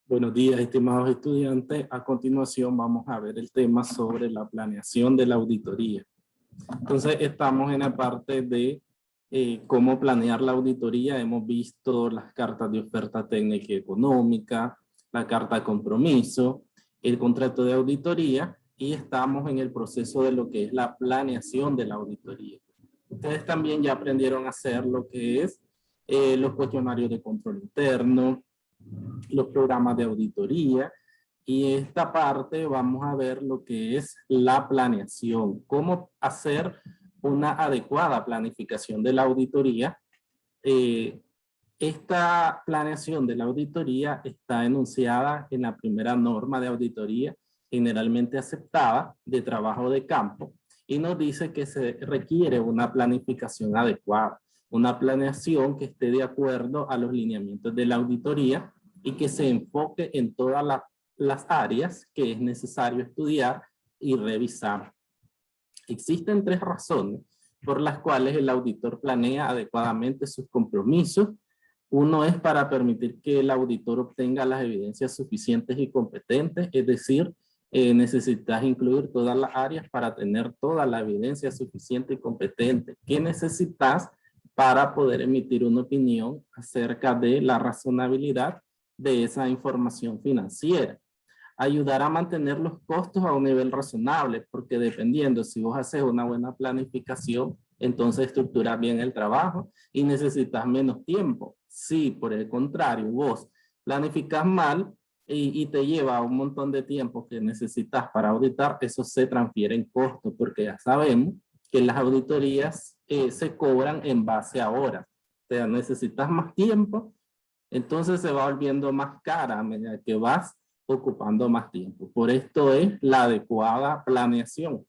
Buenos días, estimados estudiantes. A continuación vamos a ver el tema sobre la planeación de la auditoría. Entonces estamos en la parte de cómo planear la auditoría. Hemos visto las cartas de oferta técnica y económica, la carta de compromiso, el contrato de auditoría y estamos en el proceso de lo que es la planeación de la auditoría. Ustedes también ya aprendieron a hacer lo que es los cuestionarios de control interno, los programas de auditoría, y esta parte vamos a ver lo que es la planeación, cómo hacer una adecuada planificación de la auditoría. Esta planeación de la auditoría está enunciada en la primera norma de auditoría generalmente aceptada de trabajo de campo y nos dice que se requiere una planificación adecuada, una planeación que esté de acuerdo a los lineamientos de la auditoría y que se enfoque en todas las áreas que es necesario estudiar y revisar. Existen 3 razones por las cuales el auditor planea adecuadamente sus compromisos. Uno es para permitir que el auditor obtenga las evidencias suficientes y competentes, es decir, necesitas incluir todas las áreas para tener toda la evidencia suficiente y competente que necesitas para poder emitir una opinión acerca de la razonabilidad de esa información financiera. Ayudar a mantener los costos a un nivel razonable, porque dependiendo si vos haces una buena planificación, entonces estructuras bien el trabajo y necesitas menos tiempo. Si por el contrario vos planificas mal y te lleva un montón de tiempo que necesitas para auditar, eso se transfiere en costos, porque ya sabemos que las auditorías se cobran en base a horas. O sea, necesitas más tiempo, entonces se va volviendo más cara a medida que vas ocupando más tiempo. Por esto es la adecuada planeación.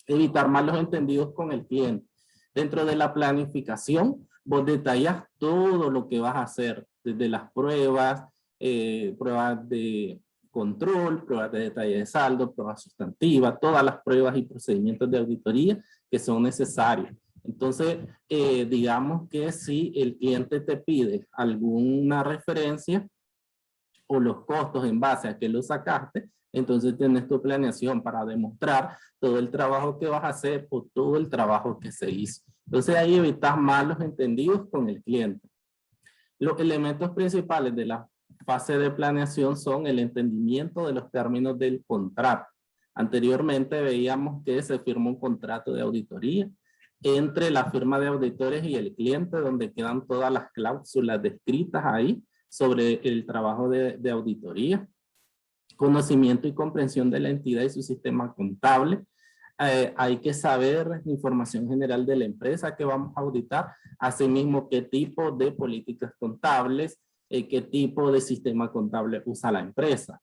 Evitar malos entendidos con el cliente. Dentro de la planificación, vos detallas todo lo que vas a hacer, desde las pruebas, pruebas de control, pruebas de detalle de saldo, pruebas sustantivas, todas las pruebas y procedimientos de auditoría que son necesarios. Entonces, digamos que si el cliente te pide alguna referencia o los costos en base a que lo sacaste, entonces tienes tu planeación para demostrar todo el trabajo que vas a hacer o todo el trabajo que se hizo. Entonces ahí evitas malos entendidos con el cliente. Los elementos principales de la fase de planeación son el entendimiento de los términos del contrato. Anteriormente veíamos que se firma un contrato de auditoría entre la firma de auditores y el cliente, donde quedan todas las cláusulas descritas ahí sobre el trabajo de auditoría. Conocimiento y comprensión de la entidad y su sistema contable. Hay que saber información general de la empresa que vamos a auditar, asimismo qué tipo de políticas contables, qué tipo de sistema contable usa la empresa.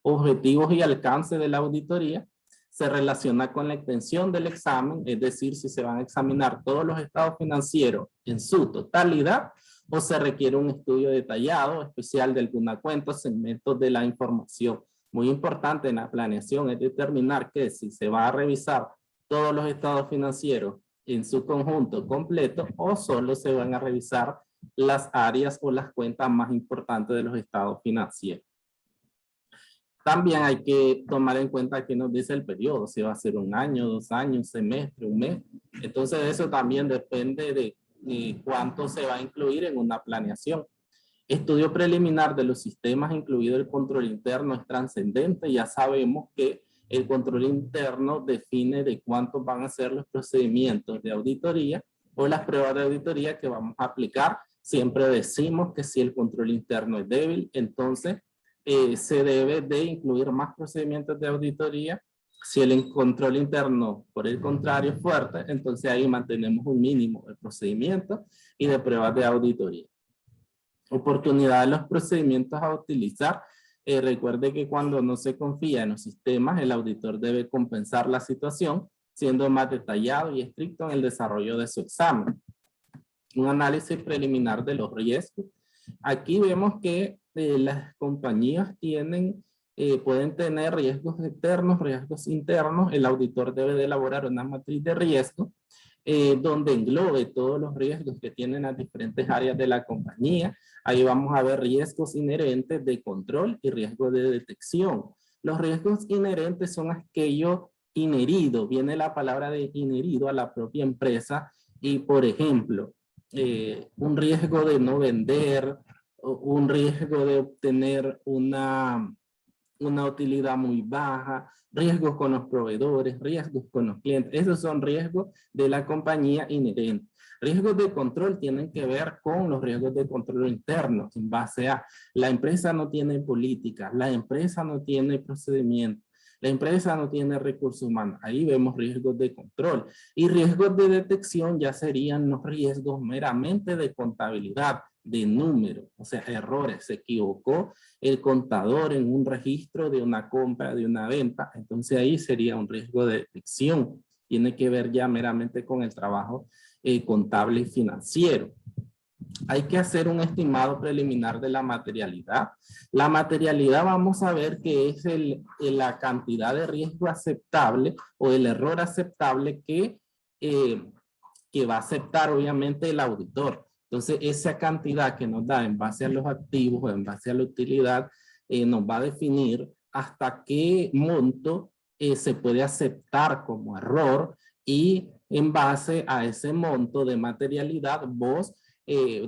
Objetivos y alcance de la auditoría se relaciona con la extensión del examen, es decir, si se van a examinar todos los estados financieros en su totalidad o se requiere un estudio detallado, especial de alguna cuenta, segmentos de la información. Muy importante en la planeación es determinar que si se va a revisar todos los estados financieros en su conjunto completo o solo se van a revisar las áreas o las cuentas más importantes de los estados financieros. También hay que tomar en cuenta que nos dice el periodo, si va a ser 1 año, 2 años, un semestre, un mes. Entonces eso también depende de cuánto se va a incluir en una planeación. Estudio preliminar de los sistemas, incluido el control interno, es trascendente. Ya sabemos que el control interno define de cuántos van a ser los procedimientos de auditoría o las pruebas de auditoría que vamos a aplicar. Siempre decimos que si el control interno es débil, entonces se debe de incluir más procedimientos de auditoría. Si el control interno, por el contrario, es fuerte, entonces ahí mantenemos un mínimo de procedimientos y de pruebas de auditoría. Oportunidad de los procedimientos a utilizar. Recuerde que cuando no se confía en los sistemas, el auditor debe compensar la situación, siendo más detallado y estricto en el desarrollo de su examen. Un análisis preliminar de los riesgos. Aquí vemos que las compañías pueden tener riesgos externos, riesgos internos. El auditor debe de elaborar una matriz de riesgo donde englobe todos los riesgos que tienen las diferentes áreas de la compañía. Ahí vamos a ver riesgos inherentes de control y riesgos de detección. Los riesgos inherentes son aquellos inheridos, viene la palabra de inherido a la propia empresa, y por ejemplo, un riesgo de no vender, un riesgo de obtener una utilidad muy baja, riesgos con los proveedores, riesgos con los clientes. Esos son riesgos de la compañía inherentes. Riesgos de control tienen que ver con los riesgos de control interno, en base a la empresa no tiene política, la empresa no tiene procedimiento, la empresa no tiene recursos humanos. Ahí vemos riesgos de control. Y riesgos de detección ya serían los riesgos meramente de contabilidad, de número, o sea, errores. Se equivocó el contador en un registro de una compra, de una venta. Entonces ahí sería un riesgo de detección. Tiene que ver ya meramente con el trabajo contable y financiero. Hay que hacer un estimado preliminar de la materialidad. La materialidad vamos a ver que es la cantidad de riesgo aceptable o el error aceptable que va a aceptar obviamente el auditor. Entonces esa cantidad que nos da en base a los activos o en base a la utilidad nos va a definir hasta qué monto se puede aceptar como error, y en base a ese monto de materialidad vos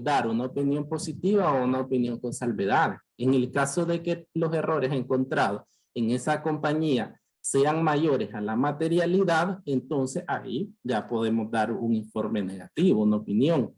dar una opinión positiva o una opinión con salvedades. En el caso de que los errores encontrados en esa compañía sean mayores a la materialidad, entonces ahí ya podemos dar un informe negativo, una opinión.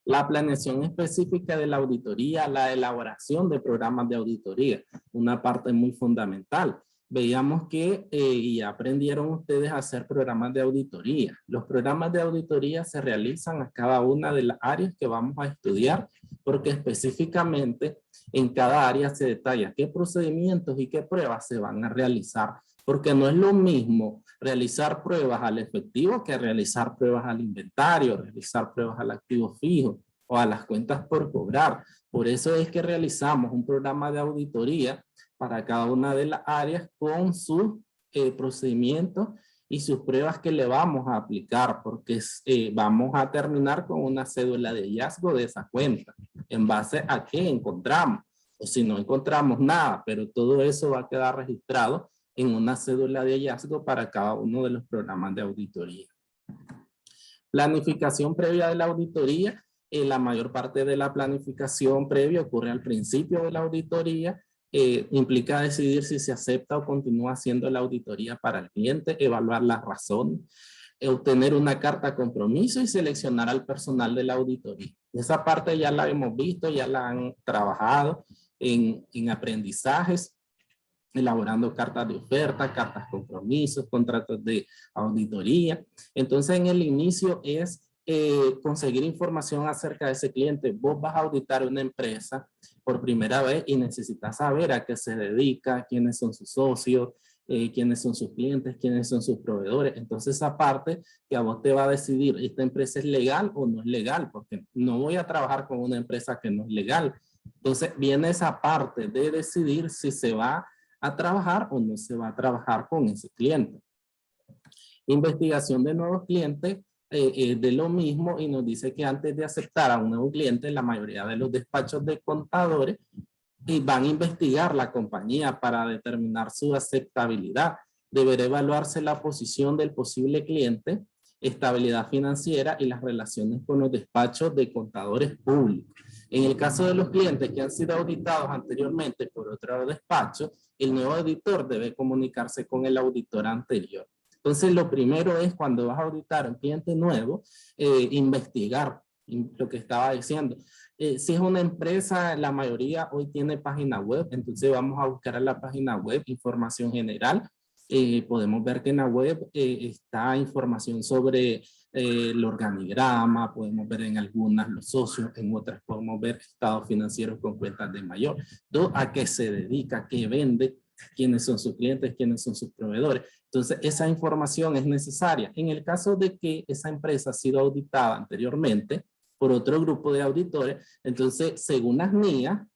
La planeación específica de la auditoría, la elaboración de programas de auditoría, una parte muy fundamental. Veíamos que y aprendieron ustedes a hacer programas de auditoría. Los programas de auditoría se realizan a cada una de las áreas que vamos a estudiar, porque específicamente en cada área se detalla qué procedimientos y qué pruebas se van a realizar, porque no es lo mismo realizar pruebas al efectivo que realizar pruebas al inventario, realizar pruebas al activo fijo o a las cuentas por cobrar. Por eso es que realizamos un programa de auditoría para cada una de las áreas con sus procedimientos y sus pruebas que le vamos a aplicar, porque vamos a terminar con una cédula de hallazgo de esa cuenta, en base a qué encontramos, o si no encontramos nada, pero todo eso va a quedar registrado en una cédula de hallazgo para cada uno de los programas de auditoría. Planificación previa de la auditoría. La mayor parte de la planificación previa ocurre al principio de la auditoría. Implica decidir si se acepta o continúa haciendo la auditoría para el cliente, evaluar las razones, obtener una carta compromiso y seleccionar al personal de la auditoría. Esa parte ya la hemos visto, ya la han trabajado en aprendizajes, elaborando cartas de oferta, cartas compromisos, contratos de auditoría. Entonces en el inicio es conseguir información acerca de ese cliente. Vos vas a auditar una empresa por primera vez y necesitas saber a qué se dedica, quiénes son sus socios, quiénes son sus clientes, quiénes son sus proveedores. Entonces esa parte que a vos te va a decidir, ¿esta empresa es legal o no es legal? Porque no voy a trabajar con una empresa que no es legal. Entonces viene esa parte de decidir si se va a trabajar o no se va a trabajar con ese cliente. Investigación de nuevos clientes, de lo mismo, y nos dice que antes de aceptar a un nuevo cliente, la mayoría de los despachos de contadores van a investigar la compañía para determinar su aceptabilidad. Deberá evaluarse la posición del posible cliente, estabilidad financiera y las relaciones con los despachos de contadores públicos. En el caso de los clientes que han sido auditados anteriormente por otro despacho, el nuevo auditor debe comunicarse con el auditor anterior. Entonces, lo primero es cuando vas a auditar a un cliente nuevo, investigar lo que estaba diciendo. Si es una empresa, la mayoría hoy tiene página web, entonces vamos a buscar en la página web información general. Podemos ver que en la web está información sobre el organigrama, podemos ver en algunas los socios, en otras podemos ver estados financieros con cuentas de mayor, todo a qué se dedica, qué vende, quiénes son sus clientes, quiénes son sus proveedores. Entonces esa información es necesaria. En el caso de que esa empresa ha sido auditada anteriormente por otro grupo de auditores, entonces según las NIAs,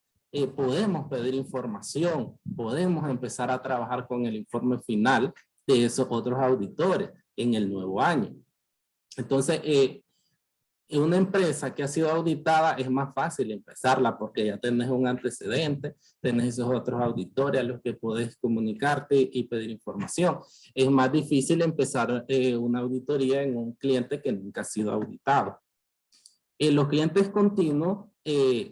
podemos pedir información, podemos empezar a trabajar con el informe final de esos otros auditores en el nuevo año. Entonces, en una empresa que ha sido auditada es más fácil empezarla porque ya tenés un antecedente, tenés esos otros auditores a los que podés comunicarte y pedir información. Es más difícil empezar una auditoría en un cliente que nunca ha sido auditado. En los clientes continuos,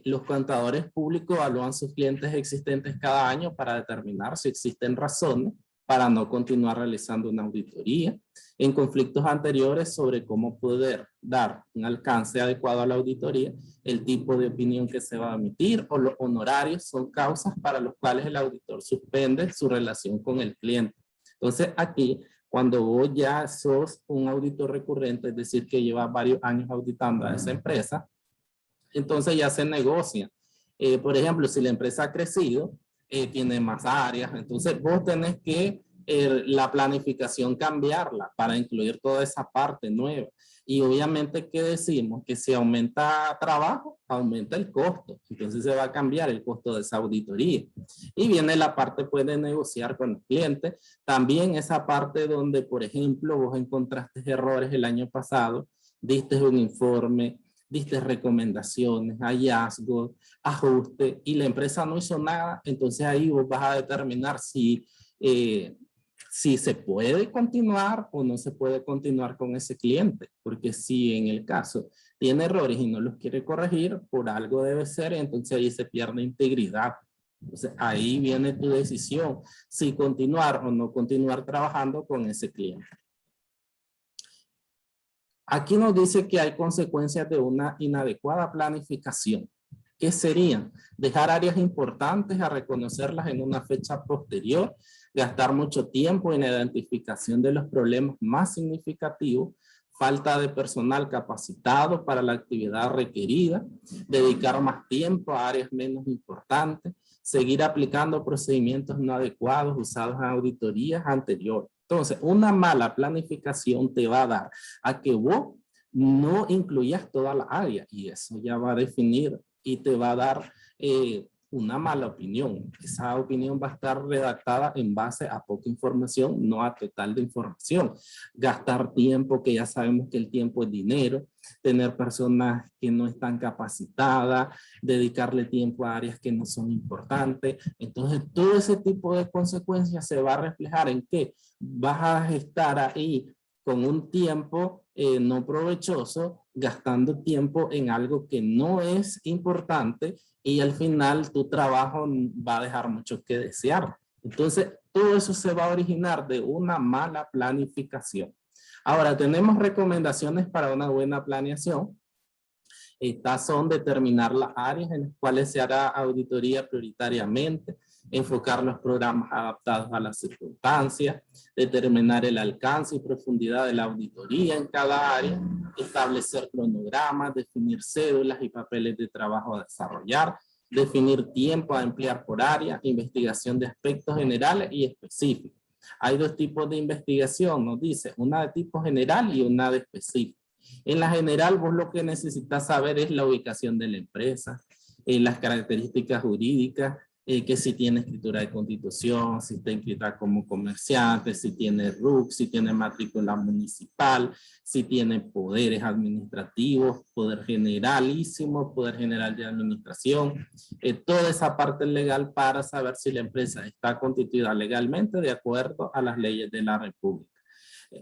los contadores públicos evalúan sus clientes existentes cada año para determinar si existen razones para no continuar realizando una auditoría. En conflictos anteriores sobre cómo poder dar un alcance adecuado a la auditoría, el tipo de opinión que se va a emitir o los honorarios son causas para los cuales el auditor suspende su relación con el cliente. Entonces aquí, cuando vos ya sos un auditor recurrente, es decir, que llevas varios años auditando a esa empresa, entonces ya se negocia. Por ejemplo, si la empresa ha crecido, tiene más áreas, entonces vos tenés que la planificación cambiarla para incluir toda esa parte nueva. Y obviamente, ¿qué decimos? Que si aumenta trabajo, aumenta el costo. Entonces se va a cambiar el costo de esa auditoría. Y viene la parte pues, de negociar con el cliente. También esa parte donde, por ejemplo, vos encontraste errores el año pasado, diste un informe, diste recomendaciones, hallazgos, ajustes, y la empresa no hizo nada, entonces ahí vos vas a determinar si se puede continuar o no se puede continuar con ese cliente, porque si en el caso tiene errores y no los quiere corregir, por algo debe ser, entonces ahí se pierde integridad. Entonces ahí viene tu decisión, si continuar o no continuar trabajando con ese cliente. Aquí nos dice que hay consecuencias de una inadecuada planificación. ¿Qué serían? Dejar áreas importantes a reconocerlas en una fecha posterior, gastar mucho tiempo en la identificación de los problemas más significativos, falta de personal capacitado para la actividad requerida, dedicar más tiempo a áreas menos importantes, seguir aplicando procedimientos no adecuados usados en auditorías anteriores. Entonces, una mala planificación te va a dar a que vos no incluyas toda la área y eso ya va a definir y te va a dar una mala opinión. Esa opinión va a estar redactada en base a poca información, no a total de información. Gastar tiempo, que ya sabemos que el tiempo es dinero, tener personas que no están capacitadas, dedicarle tiempo a áreas que no son importantes. Entonces, todo ese tipo de consecuencias se va a reflejar en que vas a estar ahí con un tiempo no provechoso, gastando tiempo en algo que no es importante y al final tu trabajo va a dejar mucho que desear. Entonces, todo eso se va a originar de una mala planificación. Ahora, tenemos recomendaciones para una buena planeación. Estas son determinar las áreas en las cuales se hará auditoría prioritariamente, enfocar los programas adaptados a las circunstancias, determinar el alcance y profundidad de la auditoría en cada área, establecer cronogramas, definir cédulas y papeles de trabajo a desarrollar, definir tiempo a emplear por área, investigación de aspectos generales y específicos. Hay dos tipos de investigación, nos dice, una de tipo general y una de específico. En la general, vos lo que necesitas saber es la ubicación de la empresa, las características jurídicas, que si tiene escritura de constitución, si está inscrita como comerciante, si tiene RUC, si tiene matrícula municipal, si tiene poderes administrativos, poder generalísimo, poder general de administración, toda esa parte legal para saber si la empresa está constituida legalmente de acuerdo a las leyes de la República.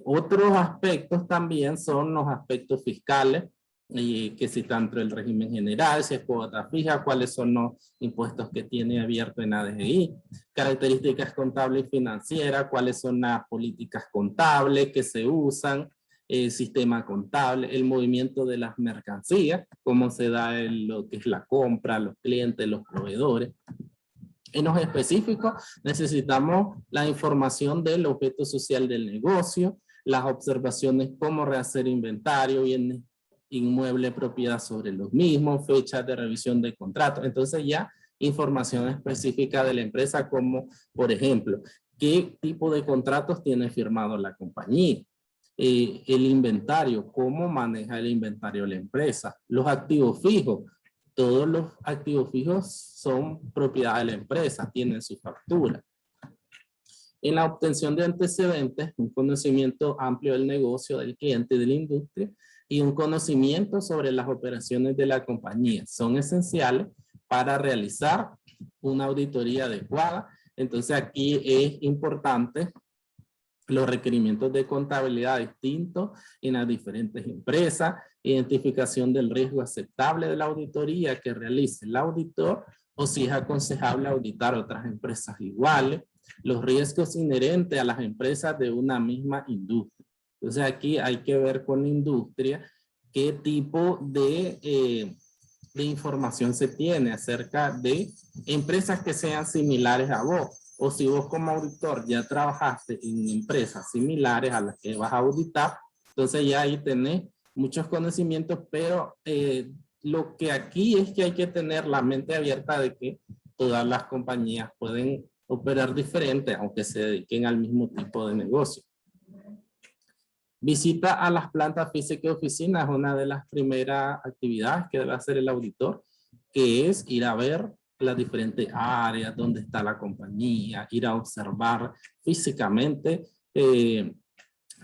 Otros aspectos también son los aspectos fiscales, que si tanto el régimen general, si es cuota fija, cuáles son los impuestos que tiene abierto en ADGI, características contables y financieras, cuáles son las políticas contables que se usan, el sistema contable, el movimiento de las mercancías, cómo se da lo que es la compra, los clientes, los proveedores. En los específicos necesitamos la información del objeto social del negocio, las observaciones cómo rehacer inventario, bienes inmueble, propiedad sobre los mismos, fechas de revisión de contrato. Entonces ya información específica de la empresa como, por ejemplo, qué tipo de contratos tiene firmado la compañía, el inventario, cómo maneja el inventario la empresa, los activos fijos. Todos los activos fijos son propiedad de la empresa, tienen su factura. En la obtención de antecedentes, un conocimiento amplio del negocio, del cliente y de la industria, y un conocimiento sobre las operaciones de la compañía. Son esenciales para realizar una auditoría adecuada. Entonces aquí es importante los requerimientos de contabilidad distintos en las diferentes empresas, identificación del riesgo aceptable de la auditoría que realice el auditor, o si es aconsejable auditar otras empresas iguales, los riesgos inherentes a las empresas de una misma industria. Entonces aquí hay que ver con la industria qué tipo de información se tiene acerca de empresas que sean similares a vos. O si vos como auditor ya trabajaste en empresas similares a las que vas a auditar, entonces ya ahí tenés muchos conocimientos, pero lo que aquí es que hay que tener la mente abierta de que todas las compañías pueden operar diferente, aunque se dediquen al mismo tipo de negocio. Visita a las plantas físicas y oficinas es una de las primeras actividades que debe hacer el auditor, que es ir a ver las diferentes áreas, dónde está la compañía, ir a observar físicamente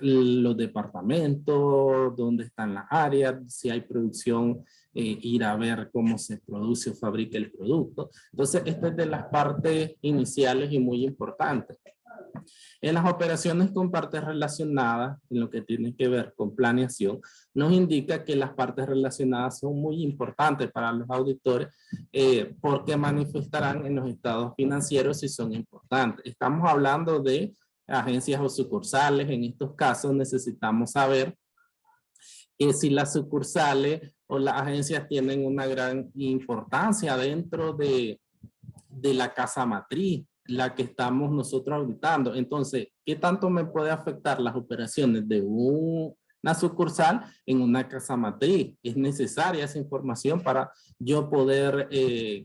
los departamentos, dónde están las áreas, si hay producción, ir a ver cómo se produce o fabrica el producto. Entonces, esta es de las partes iniciales y muy importantes. En las operaciones con partes relacionadas, en lo que tiene que ver con planeación, nos indica que las partes relacionadas son muy importantes para los auditores porque manifestarán en los estados financieros si son importantes. Estamos hablando de agencias o sucursales. En estos casos necesitamos saber si las sucursales o las agencias tienen una gran importancia dentro de la casa matriz, la que estamos nosotros auditando. Entonces, ¿qué tanto me puede afectar las operaciones de una sucursal en una casa matriz? Es necesaria esa información para yo poder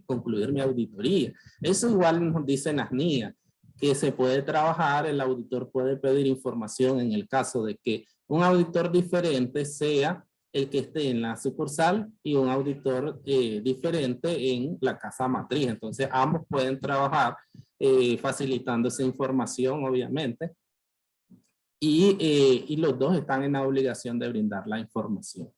concluir mi auditoría. Eso igual nos dicen las NIA, que se puede trabajar, el auditor puede pedir información en el caso de que un auditor diferente sea el que esté en la sucursal y un auditor diferente en la casa matriz. Entonces, ambos pueden trabajar facilitando esa información, obviamente. Y los dos están en la obligación de brindar la información.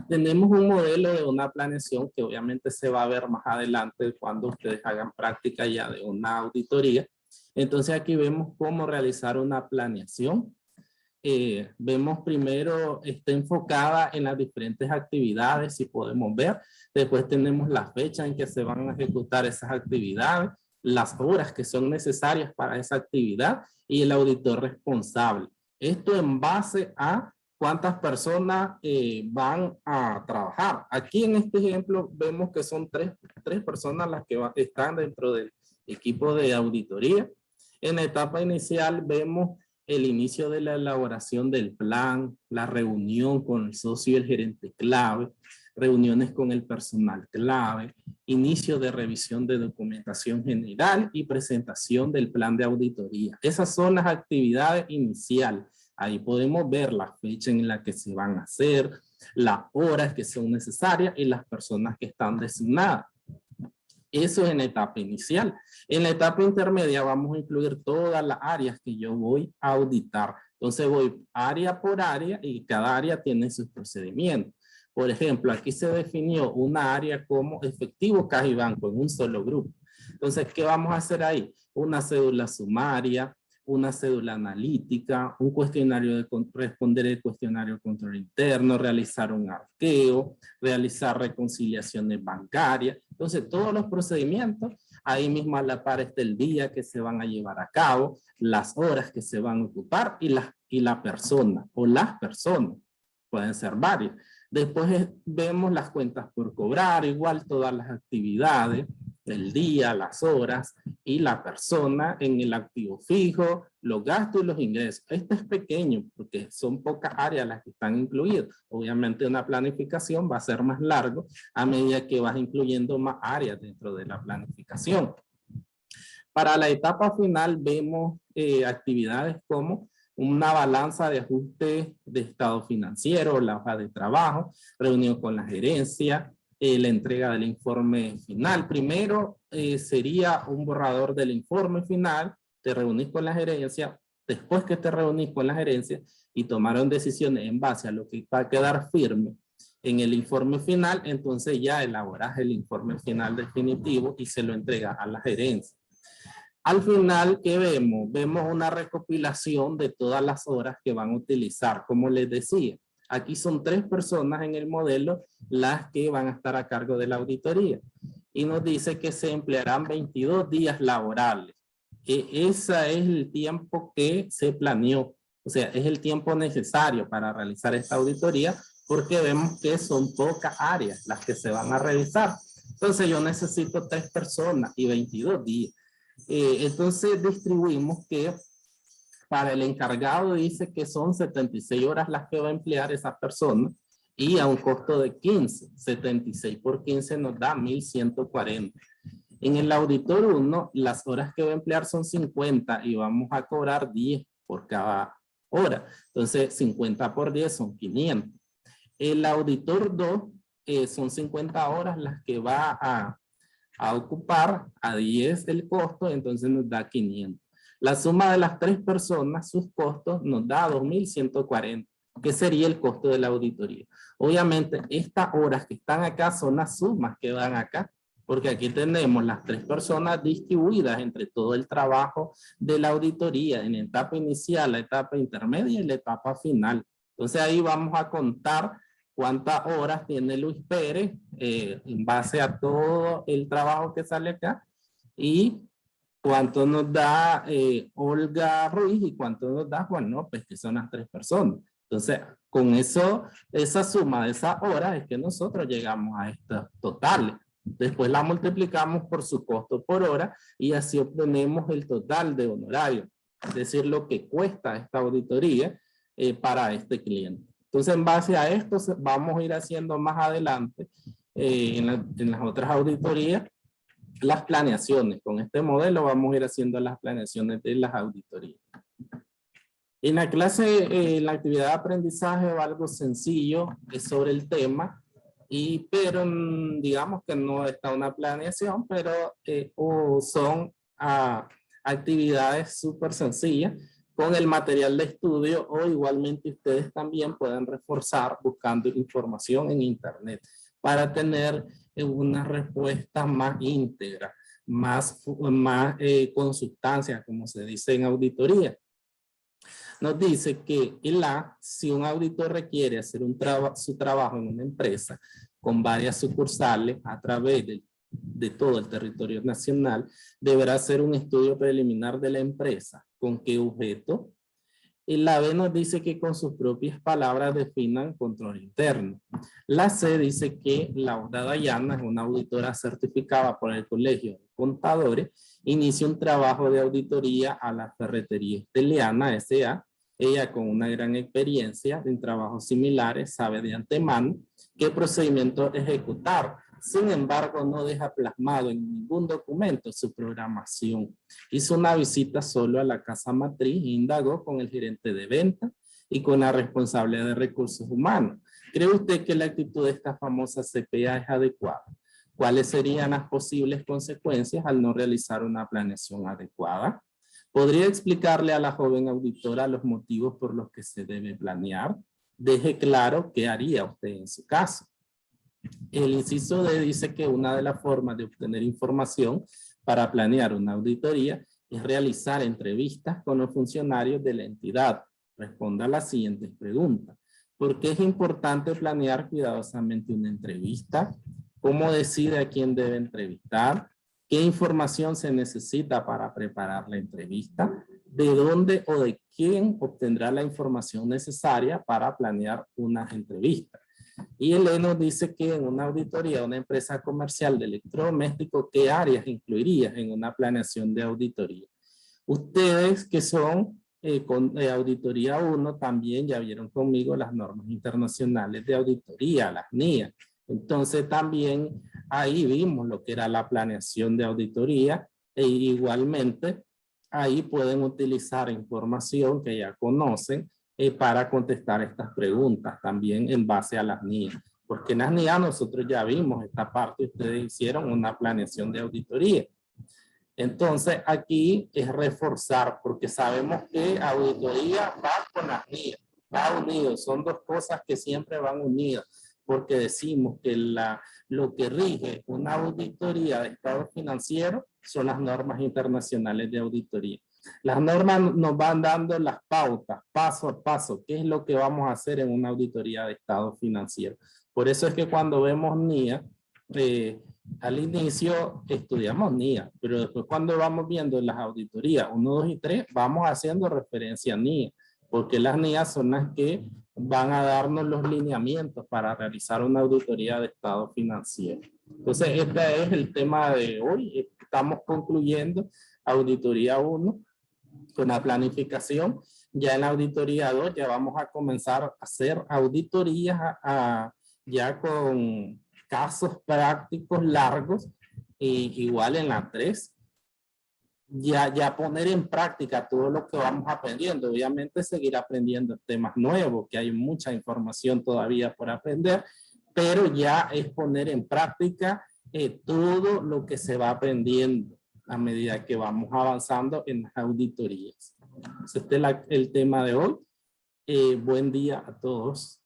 Tenemos un modelo de una planeación que obviamente se va a ver más adelante cuando ustedes hagan práctica ya de una auditoría. Entonces, aquí vemos cómo realizar una planeación. Vemos primero, está enfocada en las diferentes actividades, si podemos ver. Después tenemos la fecha en que se van a ejecutar esas actividades, las horas que son necesarias para esa actividad y el auditor responsable. Esto en base a cuántas personas van a trabajar. Aquí en este ejemplo vemos que son tres personas las que están dentro del equipo de auditoría. En la etapa inicial vemos el inicio de la elaboración del plan, la reunión con el socio y el gerente clave, reuniones con el personal clave, inicio de revisión de documentación general y presentación del plan de auditoría. Esas son las actividades iniciales. Ahí podemos ver la fecha en la que se van a hacer, las horas que son necesarias y las personas que están designadas. Eso es en la etapa inicial. En la etapa intermedia vamos a incluir todas las áreas que yo voy a auditar. Entonces voy área por área y cada área tiene sus procedimientos. Por ejemplo, aquí se definió una área como efectivo, caja y banco en un solo grupo. Entonces, ¿qué vamos a hacer ahí? Una cédula sumaria, una cédula analítica, un cuestionario de responder el cuestionario de control interno, realizar un arqueo, realizar reconciliaciones bancarias. Entonces, todos los procedimientos, ahí mismo a la par está el día que se van a llevar a cabo, las horas que se van a ocupar y la persona o las personas, pueden ser varias. Después vemos las cuentas por cobrar, igual todas las actividades, el día, las horas y la persona en el activo fijo, los gastos y los ingresos. Este es pequeño porque son pocas áreas las que están incluidas. Obviamente una planificación va a ser más largo a medida que vas incluyendo más áreas dentro de la planificación. Para la etapa final vemos actividades como una balanza de ajuste de estado financiero, la hoja de trabajo, reunión con la gerencia, la entrega del informe final. Primero sería un borrador del informe final, te reunís con la gerencia, después que te reunís con la gerencia y tomaron decisiones en base a lo que va a quedar firme en el informe final, entonces ya elaboras el informe final definitivo y se lo entregas a la gerencia. Al final, ¿qué vemos? Vemos una recopilación de todas las horas que van a utilizar. Como les decía, aquí son 3 personas en el modelo las que van a estar a cargo de la auditoría. Y nos dice que se emplearán 22 días laborables. Ese es el tiempo que se planeó. O sea, es el tiempo necesario para realizar esta auditoría porque vemos que son pocas áreas las que se van a revisar. Entonces yo necesito 3 personas y 22 días. Entonces distribuimos que para el encargado dice que son 76 horas las que va a emplear esa persona y a un costo de 15. 76 por 15 nos da 1140. En el auditor 1, las horas que va a emplear son 50 y vamos a cobrar 10 por cada hora. Entonces 50 por 10 son 500. El auditor 2 son 50 horas las que va a ocupar, a 10 el costo, entonces nos da 500. La suma de las 3 personas, sus costos, nos da 2140, que sería el costo de la auditoría. Obviamente, estas horas que están acá son las sumas que van acá, porque aquí tenemos las 3 personas distribuidas entre todo el trabajo de la auditoría, en la etapa inicial, la etapa intermedia y la etapa final. Entonces ahí vamos a contar cuántas horas tiene Luis Pérez en base a todo el trabajo que sale acá y cuánto nos da Olga Ruiz y cuánto nos da Juan López, que son las 3 personas. Entonces, con eso, esa suma de esas horas es que nosotros llegamos a estos totales. Después la multiplicamos por su costo por hora y así obtenemos el total de honorario, es decir, lo que cuesta esta auditoría para este cliente. Entonces, en base a esto, vamos a ir haciendo más adelante en las otras auditorías las planeaciones. Con este modelo vamos a ir haciendo las planeaciones de las auditorías. En la clase, la actividad de aprendizaje va algo sencillo, es sobre el tema, pero digamos que no está una planeación, pero son actividades súper sencillas con el material de estudio o igualmente ustedes también pueden reforzar buscando información en internet para tener una respuesta más íntegra, más con sustancia, como se dice en auditoría. Nos dice que si un auditor requiere hacer su trabajo en una empresa con varias sucursales a través de todo el territorio nacional, deberá hacer un estudio preliminar de la empresa. ¿Con qué objeto? Y la B nos dice que con sus propias palabras definan control interno. La C dice que Laura Dayana es una auditora certificada por el Colegio de Contadores, inicia un trabajo de auditoría a la Ferretería Esteliana S.A. Ella, con una gran experiencia en trabajos similares, sabe de antemano qué procedimiento ejecutar. Sin embargo, no deja plasmado en ningún documento su programación. Hizo una visita solo a la casa matriz e indagó con el gerente de venta y con la responsable de recursos humanos. ¿Cree usted que la actitud de esta famosa CPA es adecuada? ¿Cuáles serían las posibles consecuencias al no realizar una planeación adecuada? ¿Podría explicarle a la joven auditora los motivos por los que se debe planear? Deje claro qué haría usted en su caso. El inciso D dice que una de las formas de obtener información para planear una auditoría es realizar entrevistas con los funcionarios de la entidad. Responda a las siguientes preguntas. ¿Por qué es importante planear cuidadosamente una entrevista? ¿Cómo decide a quién debe entrevistar? ¿Qué información se necesita para preparar la entrevista? ¿De dónde o de quién obtendrá la información necesaria para planear una entrevista? Y el E nos dice que en una auditoría de una empresa comercial de electrodomésticos, ¿qué áreas incluiría en una planeación de auditoría? Ustedes que son con auditoría 1 también ya vieron conmigo las normas internacionales de auditoría, las NIA. Entonces también ahí vimos lo que era la planeación de auditoría e igualmente ahí pueden utilizar información que ya conocen para contestar estas preguntas también en base a las NIA. Porque en las NIA nosotros ya vimos esta parte, ustedes hicieron una planeación de auditoría. Entonces aquí es reforzar, porque sabemos que auditoría va con las NIA, va unido, son dos cosas que siempre van unidas, porque decimos que lo que rige una auditoría de estado financiero son las normas internacionales de auditoría. Las normas nos van dando las pautas, paso a paso, qué es lo que vamos a hacer en una auditoría de estado financiero. Por eso es que cuando vemos NIA, al inicio estudiamos NIA, pero después cuando vamos viendo las auditorías 1, 2 y 3, vamos haciendo referencia a NIA, porque las NIA son las que van a darnos los lineamientos para realizar una auditoría de estado financiero. Entonces, este es el tema de hoy. Estamos concluyendo auditoría 1 con la planificación. Ya en la auditoría 2 ya vamos a comenzar a hacer auditorías ya con casos prácticos largos, y igual en la 3 ya poner en práctica todo lo que vamos aprendiendo. Obviamente seguir aprendiendo temas nuevos, que hay mucha información todavía por aprender, pero ya es poner en práctica todo lo que se va aprendiendo a medida que vamos avanzando en las auditorías. Este es el tema de hoy. Buen día a todos.